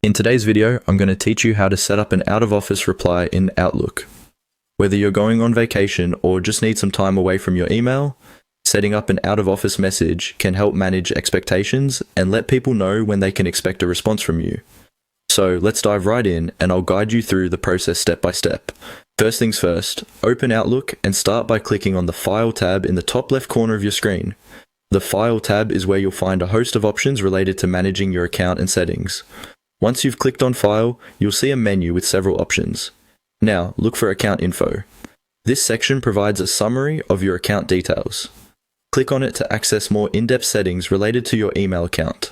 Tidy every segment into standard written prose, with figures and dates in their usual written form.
In today's video, I'm going to teach you how to set up an out-of-office reply in Outlook. Whether you're going on vacation or just need some time away from your email, setting up an out-of-office message can help manage expectations and let people know when they can expect a response from you. So let's dive right in and I'll guide you through the process step by step. First things first, open Outlook and start by clicking on the File tab in the top left corner of your screen. The File tab is where you'll find a host of options related to managing your account and settings. Once you've clicked on File, you'll see a menu with several options. Now, look for Account Info. This section provides a summary of your account details. Click on it to access more in-depth settings related to your email account.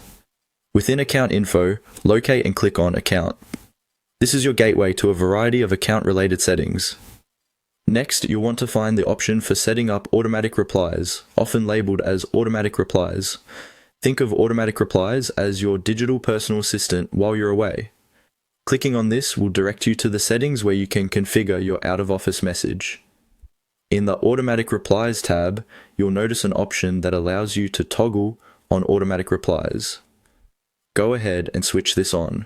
Within Account Info, locate and click on Account. This is your gateway to a variety of account-related settings. Next, you'll want to find the option for setting up automatic replies, often labeled as automatic replies. Think of automatic replies as your digital personal assistant while you're away. Clicking on this will direct you to the settings where you can configure your out-of-office message. In the Automatic Replies tab, you'll notice an option that allows you to toggle on automatic replies. Go ahead and switch this on.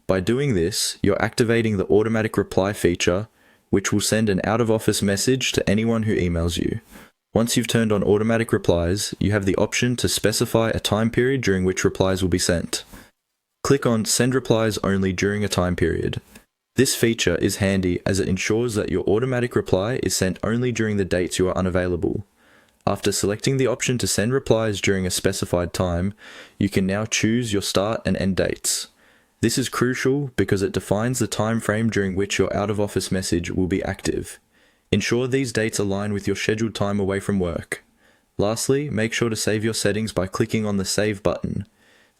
By doing this, you're activating the automatic reply feature, which will send an out-of-office message to anyone who emails you. Once you've turned on automatic replies, you have the option to specify a time period during which replies will be sent. Click on Send Replies Only during a time period. This feature is handy as it ensures that your automatic reply is sent only during the dates you are unavailable. After selecting the option to send replies during a specified time, you can now choose your start and end dates. This is crucial because it defines the time frame during which your out-of-office message will be active. Ensure these dates align with your scheduled time away from work. Lastly, make sure to save your settings by clicking on the Save button.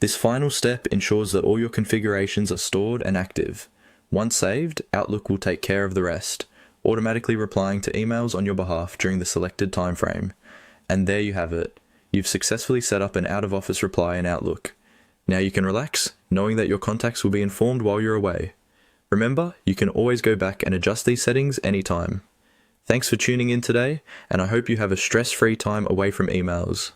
This final step ensures that all your configurations are stored and active. Once saved, Outlook will take care of the rest, automatically replying to emails on your behalf during the selected time frame. And there you have it. You've successfully set up an out-of-office reply in Outlook. Now you can relax, knowing that your contacts will be informed while you're away. Remember, you can always go back and adjust these settings anytime. Thanks for tuning in today, and I hope you have a stress-free time away from emails.